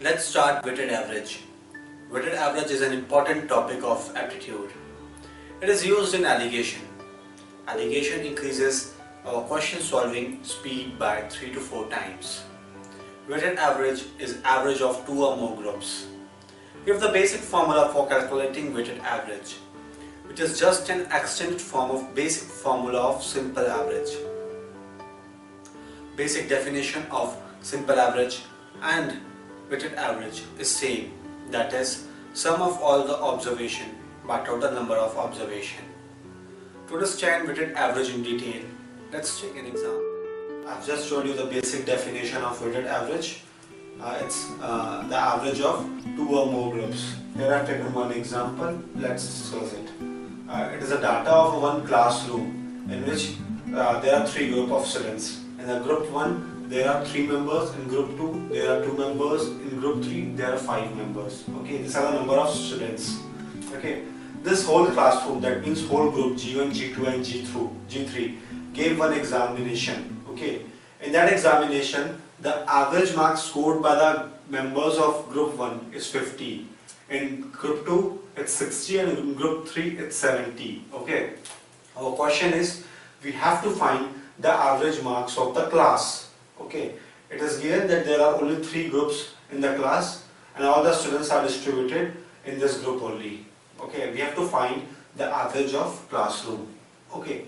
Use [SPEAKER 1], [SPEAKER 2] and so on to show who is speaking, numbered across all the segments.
[SPEAKER 1] Let's start weighted average. Weighted average is an important topic of aptitude. It is used in allegation. Allegation increases our question solving speed by 3 to 4 times. Weighted average is average of two or more groups. We have the basic formula for calculating weighted average, which is just an extended form of basic formula of simple average. Basic definition of simple average and weighted average is same, that is sum of all the observation by total number of observation. To understand weighted average in detail, let's take an example. I've just showed you the basic definition of weighted average. It's the average of two or more groups. Here I've taken one example. Let's discuss it. It is a data of one classroom in which there are three groups of students. In the group 1 there are 3 members, in group 2 there are 2 members, in group 3 there are 5 members. Okay, these are the number of students. Okay, this whole classroom, that means whole group G1, G2 and G3 gave one examination. Okay, in that examination the average marks scored by the members of group 1 is 50, in group 2 it's 60 and in group 3 it's 70. Okay, our question is we have to find the average marks of the class. Okay, it is given that there are only 3 groups in the class and all the students are distributed in this group only. Okay, we have to find the average of classroom. Okay,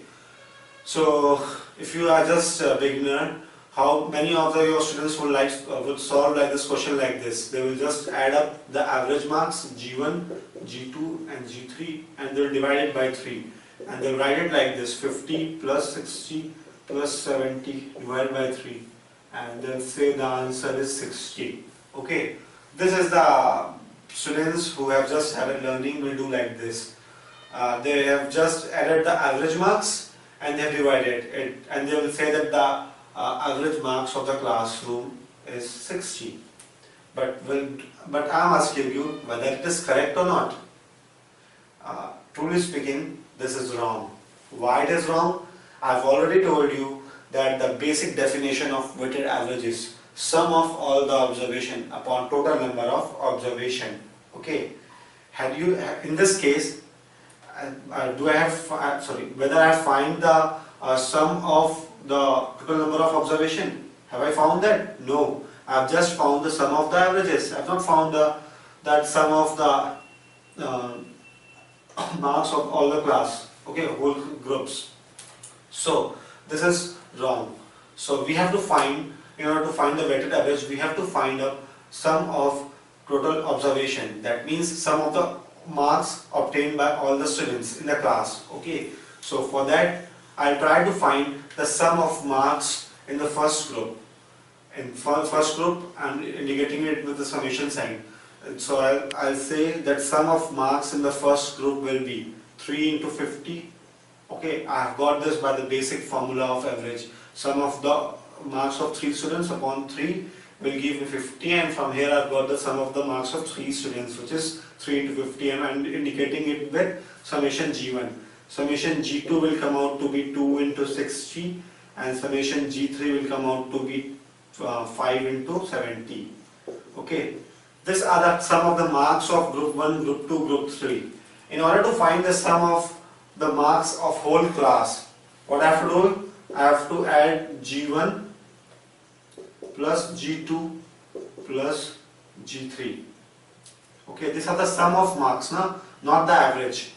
[SPEAKER 1] so if you are just a beginner, how many of your students would solve like this question like this? They will just add up the average marks G1, G2 and G3 and they will divide it by 3 and they will write it like this: 50 plus 60 plus 70 divided by 3, and they'll say the answer is 60. Okay, this is the students who have just started learning will do like this. They have just added the average marks and they have divided it, and they will say that the average marks of the classroom is 60. But I am asking you whether it is correct or not. Truly speaking, this is wrong. Why it is wrong? I've already told you that the basic definition of weighted average is sum of all the observation upon total number of observation. Okay, had you in this case, whether I find the sum of the total number of observation? Have I found that? No, I've just found the sum of the averages. I've not found that sum of the marks of all the class. Okay, whole groups. So this is wrong. So we have to find, in order to find the weighted average, we have to find a sum of total observation. That means sum of the marks obtained by all the students in the class. Okay, so for that I'll try to find the sum of marks in the first group. In first group I'm indicating it with the summation sign. And so I'll say that sum of marks in the first group will be 3 into 50. Okay, I have got this by the basic formula of average. Sum of the marks of 3 students upon 3 will give me 50, and from here I have got the sum of the marks of 3 students, which is 3 into 50, and I am indicating it with summation G1. Summation G2 will come out to be 2 into 60 and summation G3 will come out to be 5 into 70. Okay, these are the sum of the marks of group 1, group 2, group 3. In order to find the sum of the marks of whole class, what I have to do? I have to add G1 plus G2 plus G3. Okay, these are the sum of marks, not the average.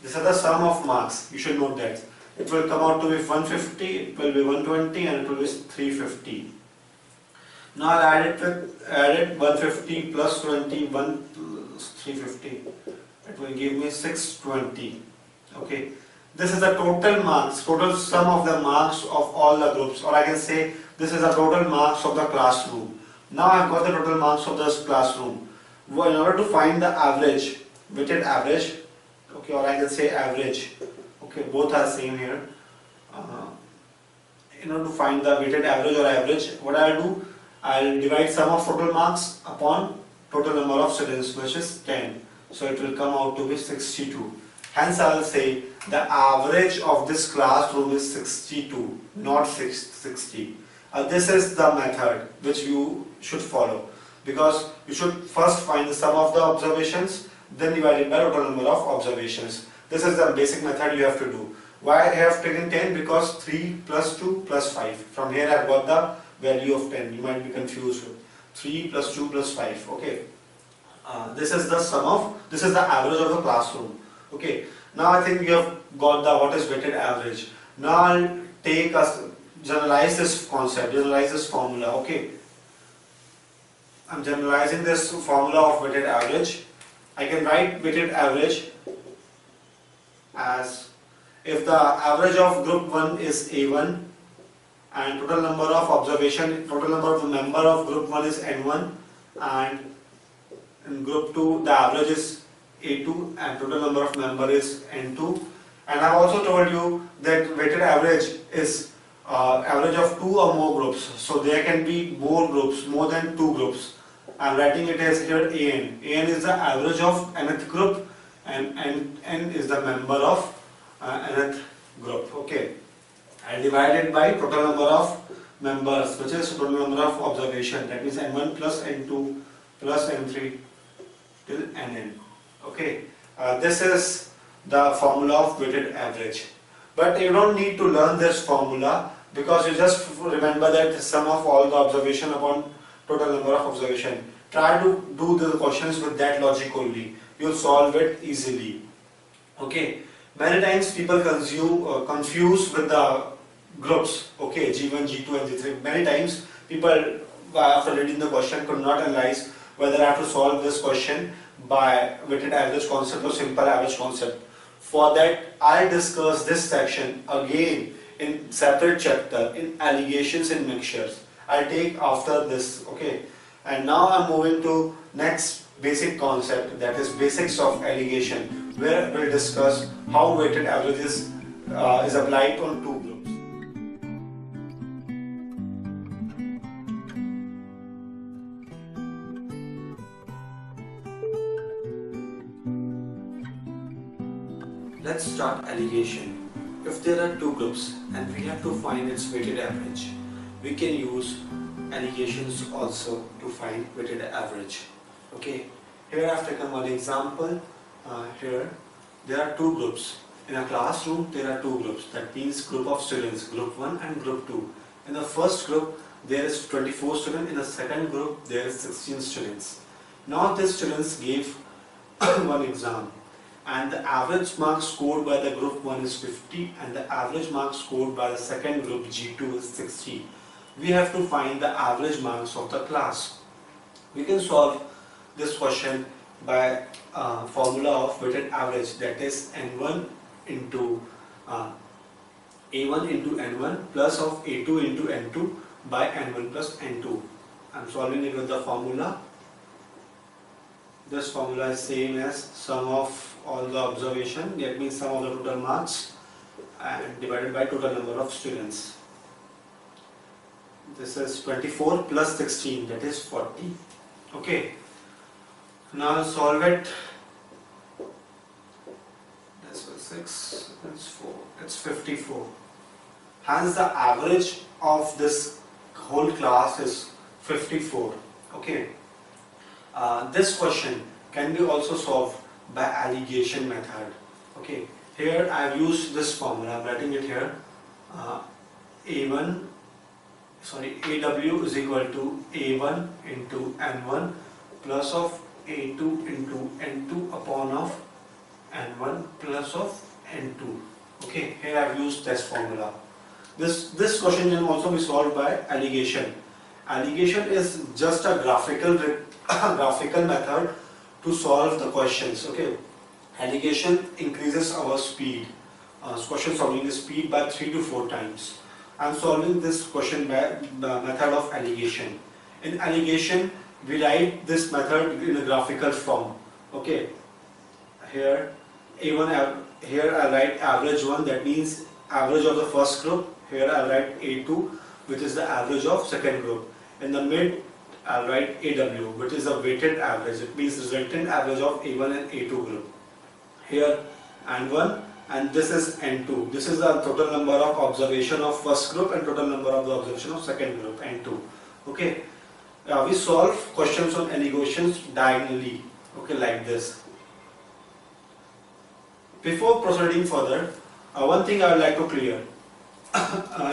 [SPEAKER 1] These are the sum of marks. You should note that. It will come out to be 150, it will be 120 and it will be 350. Now I'll add it 150 plus 20, 350. It will give me 620. Okay, this is the total marks, total sum of the marks of all the groups, or I can say this is the total marks of the classroom. Now I have got the total marks of this classroom. Well, in order to find the average, weighted average, okay, or I can say average, okay, both are same here. In order to find the weighted average or average, what I'll do, I'll divide sum of total marks upon total number of students, which is 10. So it will come out to be 62. Hence I will say the average of this classroom is 62, not 60. This is the method which you should follow. because you should first find the sum of the observations, then divide it by total number of observations. This is the basic method you have to do. Why I have taken 10? Because 3 plus 2 plus 5. From here I have got the value of 10. You might be confused with 3 plus 2 plus 5. Okay. This is the this is the average of the classroom. Okay. Now I think you have got the what is weighted average. Now I'll take us generalize this concept, generalize this formula. Okay. I'm generalizing this formula of weighted average. I can write weighted average as if the average of group 1 is A1 and total number of observation, total number of the member of group 1 is N1, and in group 2 the average is A2 and total number of member is N2. And I have also told you that weighted average is average of 2 or more groups. So there can be more groups, more than 2 groups. I am writing it as here AN. AN is the average of nth group and N is the member of nth group. Okay. And divided by total number of members, which is total number of observation. That means N1 plus N2 plus N3 till Nn. Okay. This is the formula of weighted average. But you don't need to learn this formula, because you just remember that sum of all the observation upon total number of observation. Try to do the questions with that logic only. You'll solve it easily. Okay. Many times people confuse with the groups. Okay, G1, G2 and G3. Many times people after reading the question could not analyze whether I have to solve this question by weighted average concept or simple average concept. For that, I discuss this section again in separate chapter in allegations and mixtures. I'll take after this. Okay. And now I'm moving to next basic concept, that is basics of allegation, where we'll discuss how weighted averages is applied on two groups. Let's start allegation. If there are two groups and we have to find its weighted average, we can use allegations also to find weighted average. Okay, here I have taken one example. Here there are two groups. In a classroom there are two groups. That means group of students, group 1 and group 2. In the first group there is 24 students. In the second group there is 16 students. Now these students gave one exam, and the average marks scored by the group 1 is 50 and the average marks scored by the second group G2 is 60. We have to find the average marks of the class. We can solve this question by formula of weighted average, that is N1 into A1 into N1 plus of A2 into N2 by N1 plus N2. I am solving it with the formula. This formula is same as sum of all the observation, that means sum of the total marks and divided by total number of students. This is 24 plus 16, that is 40. Okay. Now solve it. This was 6, that's 4, that's 54. Hence the average of this whole class is 54. Okay. This question can be also solved by allegation method. Okay. Here I have used this formula. I am writing it here. AW is equal to A1 into N1 plus of A2 into N2 upon of N1 plus of N2. Okay, here I have used this formula. This question can also be solved by allegation. Allegation is just a graphical method to solve the questions. Okay, allegation increases our speed, question solving speed by 3 to 4 times. I am solving this question by the method of allegation. In allegation, we write this method in a graphical form. Okay, here A1, here I write average 1, that means average of the first group. Here I write A2, which is the average of second group. In the mid, I write AW, which is a weighted average. It means resultant average of A1 and A2 group. Here N1, and this is N2. This is the total number of observation of first group and total number of the observation of second group, N2. Okay. we solve questions on allegations diagonally, okay, like this. Before proceeding further, one thing I would like to clear.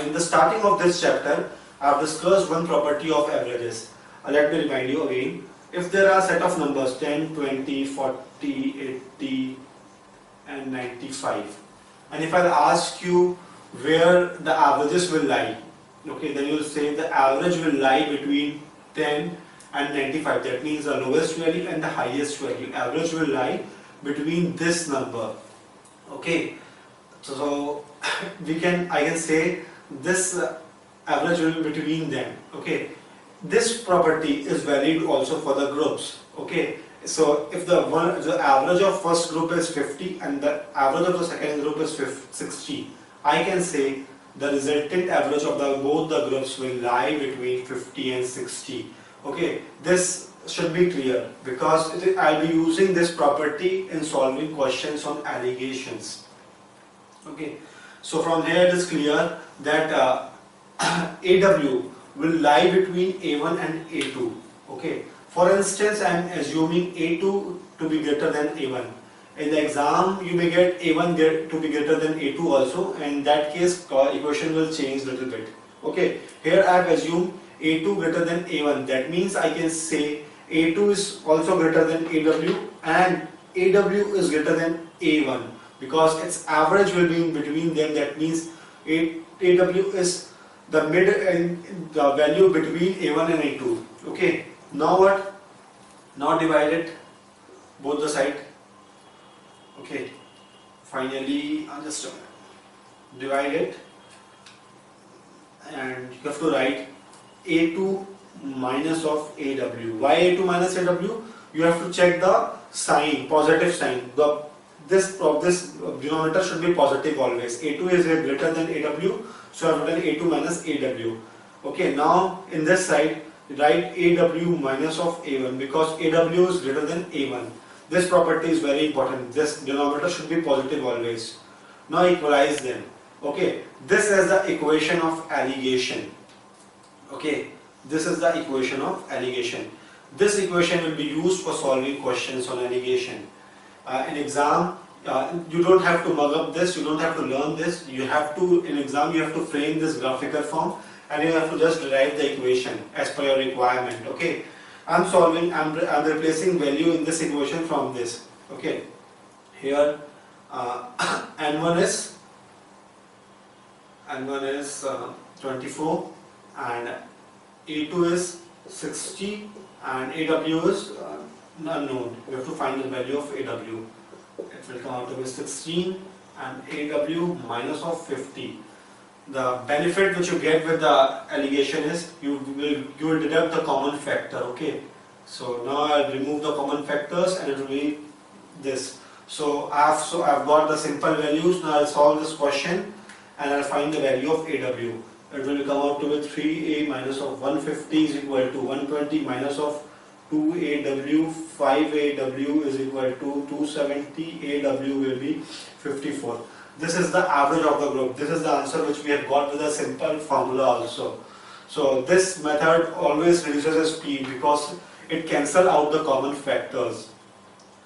[SPEAKER 1] In the starting of this chapter, I have discussed one property of averages. Let me remind you again. If there are a set of numbers 10, 20, 40, 80 and 95, and if I ask you where the averages will lie, okay, then you will say the average will lie between 10 and 95. That means the lowest value and the highest value. Average will lie between this number. Okay, so I can say this average will be between them. Okay, this property is valid also for the groups. Okay, so if the average of first group is 50 and the average of the second group is 60, I can say the resultant average of both the groups will lie between 50 and 60. Okay, this should be clear because I'll be using this property in solving questions on allegations. Okay, so from here it is clear that AW will lie between A1 and A2. Okay, for instance, I am assuming A2 to be greater than A1. In the exam, you may get A1 to be greater than A2 also. In that case, equation will change a little bit. Okay, here I have assumed A2 greater than A1. That means I can say A2 is also greater than AW and AW is greater than A1 because its average will be in between them. That means AW is the mid and the value between A1 and A2. Okay, now what? Now divide it both the side. Okay, finally I'll just divide it and you have to write A2 minus of AW. Why A2 minus AW? You have to check the sign, positive sign. This denominator should be positive always. A2 is greater than AW, so I have written A2 minus AW. Okay, now in this side write AW minus of A1 because AW is greater than A1. This property is very important. This denominator should be positive always. Now equalize them. Okay, this is the equation of allegation. Okay, this is the equation of allegation. This equation will be used for solving questions on allegation. In exam, you don't have to mug up this, you don't have to learn this. You have to, in exam, you have to frame this graphical form and you have to just derive the equation as per your requirement. Okay, I'm replacing value in this equation from this. Okay, here N1 is 24 and A2 is 60 and AW is unknown. We have to find the value of AW. It will come out to be 16 and AW minus of 50. The benefit which you get with the allegation is you will deduct the common factor. Okay, so now I'll remove the common factors and it will be this. So I've got the simple values. Now I'll solve this question and I'll find the value of AW. It will come out to be 3A minus of 150 is equal to 120 minus of 2AW, 5AW is equal to 270, AW will be 54. This is the average of the group. This is the answer which we have got with a simple formula also. So this method always reduces the speed because it cancels out the common factors.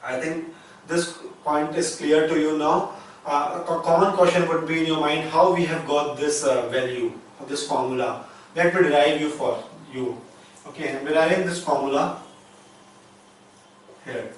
[SPEAKER 1] I think this point is clear to you now. A common question would be in your mind how we have got this value of this formula. Let me derive you for you. Okay, I'm deriving this formula here.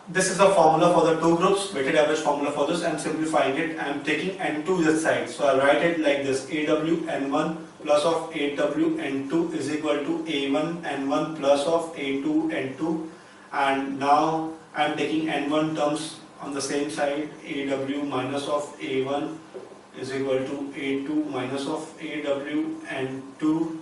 [SPEAKER 1] This is the formula for the two groups, weighted average formula for this. I'm simplifying it. I'm taking N2 this side. So I'll write it like this: AW N1 plus of AW N2 is equal to A1 N1 plus of A2 N2. And now I'm taking N1 terms on the same side. AW minus of A1 is equal to A2 minus of AW N2.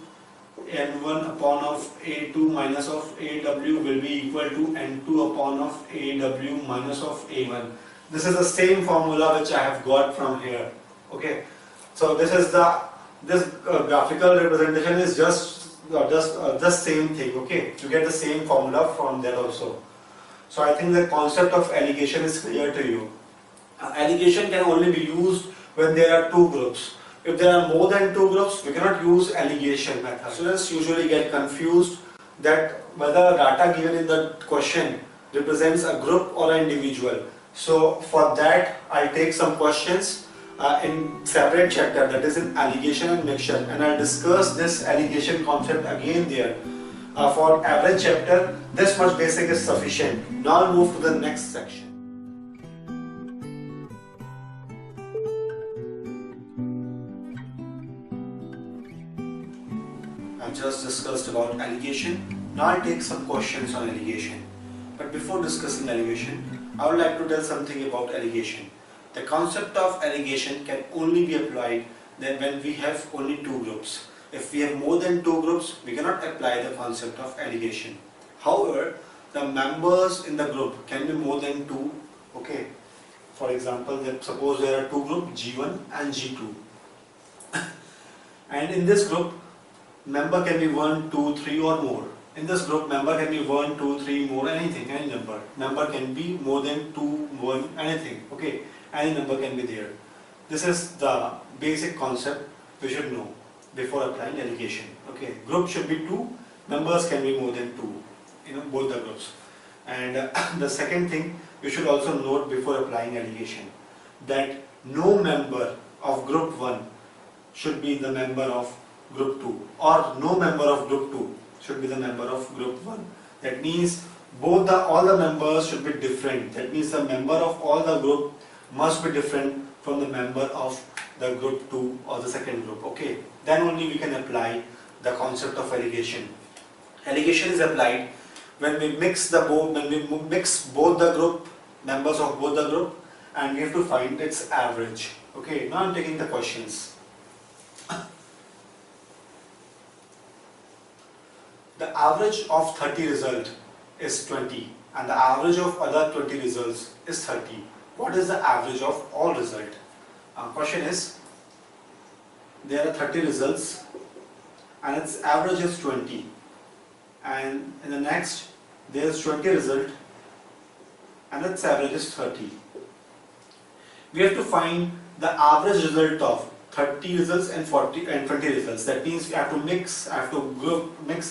[SPEAKER 1] N1 upon of A2 minus of AW will be equal to N2 upon of AW minus of A1. This is the same formula which I have got from here. Okay, so this is graphical representation is just same thing. Okay, you get the same formula from there also. So I think the concept of allegation is clear to you. Allegation can only be used when there are two groups. If there are more than two groups, we cannot use allegation method. Students usually get confused that whether data given in the question represents a group or an individual. So for that, I'll take some questions in separate chapter, that is in allegation and mixture, and I'll discuss this allegation concept again there. For average chapter, this much basic is sufficient. Now I'll move to the next section. I've just discussed about allegation. Now I'll take some questions on allegation. But before discussing allegation, I would like to tell something about allegation. The concept of allegation can only be applied when we have only two groups. If we have more than two groups, we cannot apply the concept of allegation. However, the members in the group can be more than two. Okay. For example, suppose there are two groups, G1 and G2. And in this group, member can be 1, 2, 3 or more. In this group, member can be 1, 2, 3, more, anything, any number. Number can be more than 2, 1, anything. Okay. Any number can be there. This is the basic concept we should know before applying allegation. Okay, group should be 2, members can be more than 2, both the groups. And the second thing you should also note before applying allegation, that no member of group 1 should be the member of group 2, or no member of group 2 should be the member of group 1. That means all the members should be different. That means the member of all the group must be different from the member of the group 2 or the second group. Okay, then only we can apply the concept of allegation. Allegation is applied when we mix both the group members of both the group, and we have to find its average. Okay, now I'm taking the questions. The average of 30 result is 20 and the average of other 20 results is 30. What is the average of all result? Question is, there are 30 results and its average is 20, and in the next there is 20 result and its average is 30. We have to find the average result of 30 results and 20 results. That means we have to mix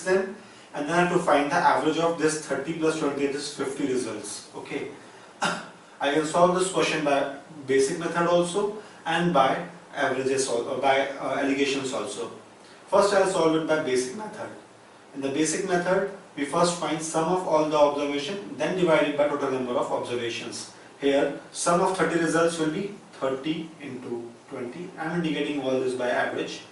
[SPEAKER 1] them, and then I have to find the average of this 30 plus 20, it is 50 results. Okay. I can solve this question by basic method also and by averages or by allegations also. First I will solve it by basic method. In the basic method, we first find sum of all the observation, then divide it by total number of observations. Here, sum of 30 results will be 30 into 20. I am indicating all this by average.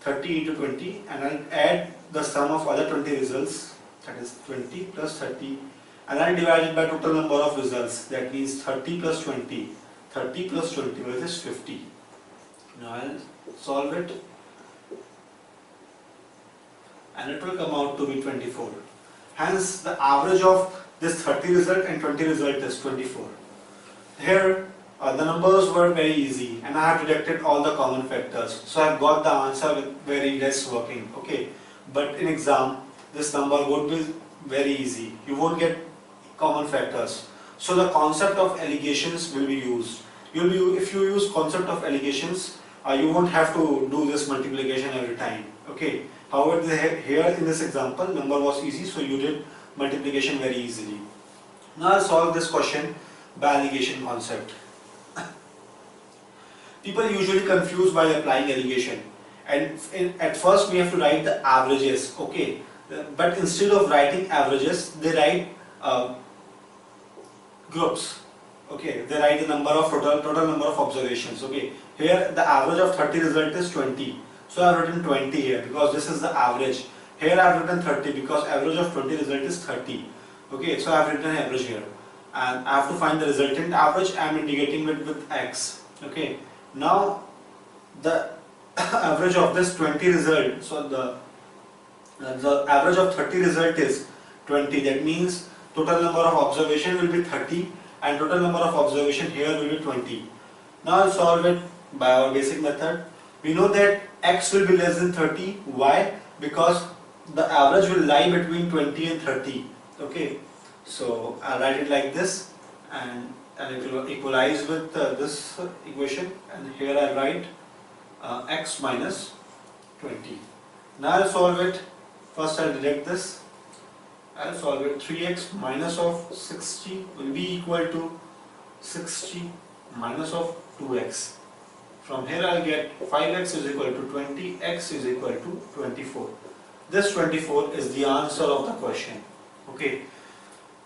[SPEAKER 1] 30 into 20, and I will add the sum of other 20 results, that is 20 plus 30, and I will divide it by total number of results, that means 30 plus 20. 30 plus 20, which is 50. Now I will solve it, and it will come out to be 24. Hence, the average of this 30 result and 20 result is 24. Here, the numbers were very easy, and I have deducted all the common factors, so I have got the answer with very less working. Okay, but in exam, this number would be very easy. You won't get common factors. So the concept of allegations will be used. If you use concept of allegations, you won't have to do this multiplication every time. Okay. However, here in this example, number was easy, so you did multiplication very easily. Now I'll solve this question by allegation concept. People usually confused by applying allegation, and at first we have to write the averages. Okay, but instead of writing averages, they write groups. Okay, they write the number of total number of observations. Okay, here the average of 30 result is 20, so I have written 20 here because this is the average. Here I have written 30 because average of 20 result is 30. Okay, so I have written average here, and I have to find the resultant average. I am indicating it with X. Okay, now the average of this 20 result, so the average of 30 result is 20. That means total number of observation will be 30 and total number of observation here will be 20. Now I'll solve it by our basic method. We know that X will be less than 30. Why? Because the average will lie between 20 and 30. Okay, so I'll write it like this, and it will equalize with this equation, and here I'll write x minus 20. Now I'll solve it. First I'll deduct this. I'll solve it. 3x minus of 60 will be equal to 60 minus of 2x. From here I'll get 5x is equal to 20, x is equal to 24. This 24 is the answer of the question. Okay.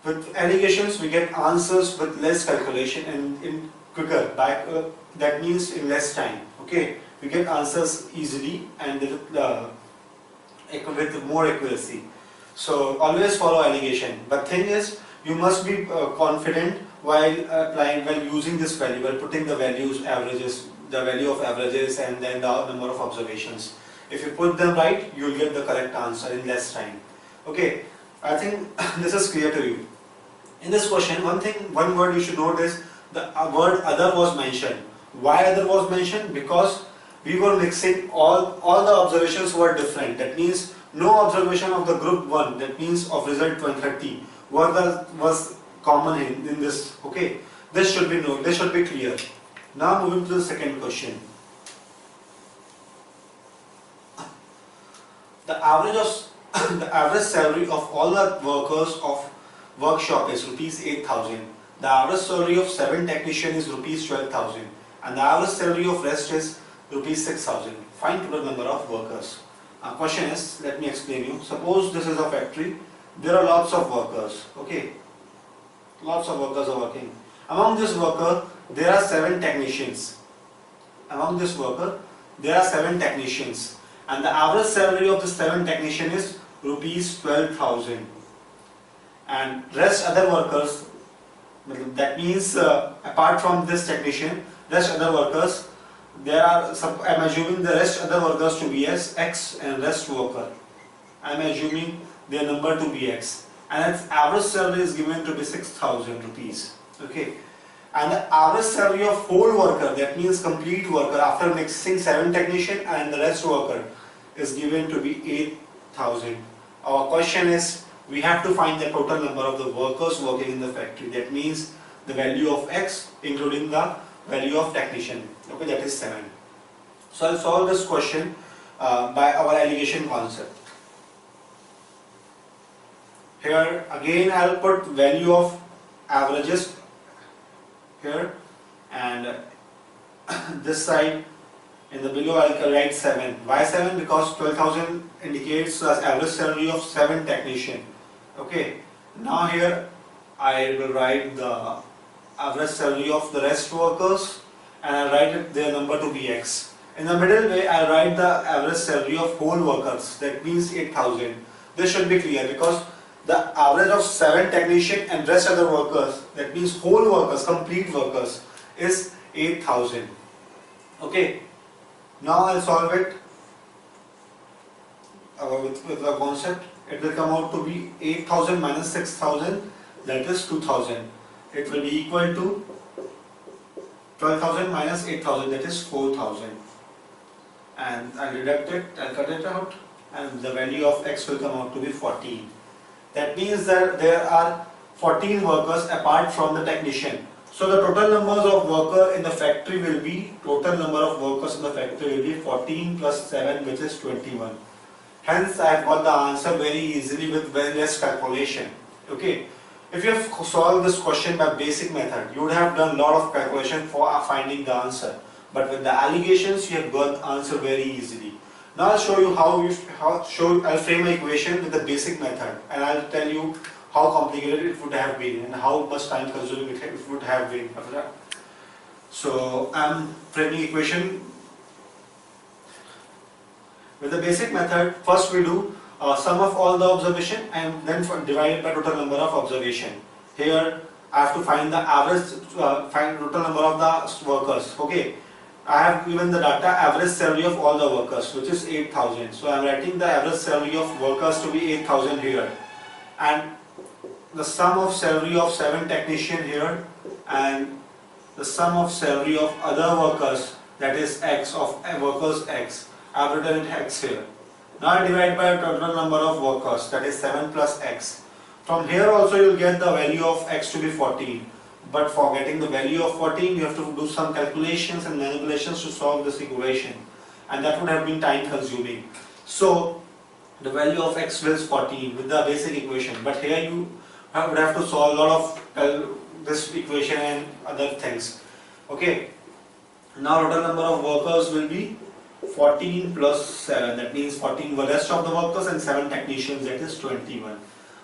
[SPEAKER 1] With alligations we get answers with less calculation and in quicker, that means in less time. Okay. We get answers easily and with more accuracy. So always follow alligation. But thing is, you must be confident while using this value, while putting the values, averages, the value of averages and then the number of observations. If you put them right, you will get the correct answer in less time. Okay, I think this is clear to you. In this question, one word you should note is the word other was mentioned. Why other was mentioned? Because we were mixing all the observations were different. That means no observation of the group 1, that means of result 130, was common in this. Okay, this should be known, this should be clear. Now moving to the second question. The average salary of all the workers of workshop is rupees 8,000. The average salary of 7 technicians is rupees 12,000, and the average salary of rest is rupees 6,000. Find total number of workers. Question is, let me explain you. Suppose this is a factory. There are lots of workers. Okay, lots of workers are working. Among this worker, there are 7 technicians. Among this worker, there are 7 technicians, and the average salary of the 7 technicians is rupees 12,000. And rest other workers, that means apart from this technician, rest other workers, I am assuming the rest other workers to be as x and rest worker. I am assuming their number to be x, and its average salary is given to be 6,000 rupees. Okay, and the average salary of whole worker, that means complete worker after mixing 7 technician and the rest worker, is given to be 8,000. Our question is, we have to find the total number of the workers working in the factory. That means the value of x including the value of technician. Okay, that is 7. So I'll solve this question by our alligation concept. Here again I'll put value of averages here, and this side in the below I'll write 7. Why 7? Because 12,000 indicates as average salary of 7 technician. Okay, now here I will write the average salary of the rest workers, and I write their number to be x. In the middle way I write the average salary of whole workers, that means 8,000. This should be clear because the average of 7 technician and rest other workers, that means whole workers, complete workers, is 8,000. Okay, now I'll solve it with the concept. It will come out to be 8,000 minus 6,000, that is 2,000. It will be equal to 12,000 minus 8,000, that is 4,000. And I'll deduct it, I'll cut it out, and the value of x will come out to be 14. That means that there are 14 workers apart from the technician. So the total numbers of workers in the factory will be, 14 plus 7, which is 21. Hence I have got the answer very easily with very less calculation. Okay. If you have solved this question by basic method, you would have done a lot of calculation for finding the answer. But with the alligations, you have got the answer very easily. Now I'll show you I'll frame an equation with the basic method, and I'll tell you how complicated it would have been and how much time consuming it would have been. So I'm framing equation with the basic method. First we do sum of all the observation and then divide it by total number of observation. Here I have to find the average, find total number of the workers. Okay, I have given the data average salary of all the workers, which is 8,000. So I am writing the average salary of workers to be 8,000 here, and the sum of salary of 7 technician here, and the sum of salary of other workers, that is x of workers x. I have written it x here. Now I divide by total number of workers, that is 7 plus x. From here also you will get the value of x to be 14. But for getting the value of 14, you have to do some calculations and manipulations to solve this equation. and that would have been time consuming. So the value of x is 14 with the basic equation, but here you would have to solve a lot of this equation and other things. Okay, now total number of workers will be 14 plus 7, that means 14 were rest of the workers and 7 technicians, that is 21.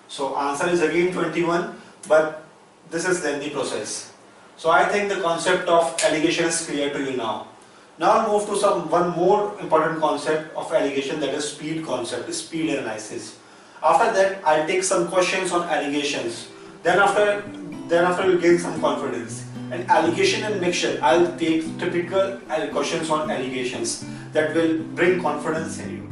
[SPEAKER 1] So answer is again 21, but this is then the process. So I think the concept of alligation is clear to you now. Now I'll move to one more important concept of alligation, that is speed concept, speed analysis. After that I'll take some questions on alligations. Then after you'll gain some confidence. And alligation and mixture, I'll take typical questions on alligations that will bring confidence in you.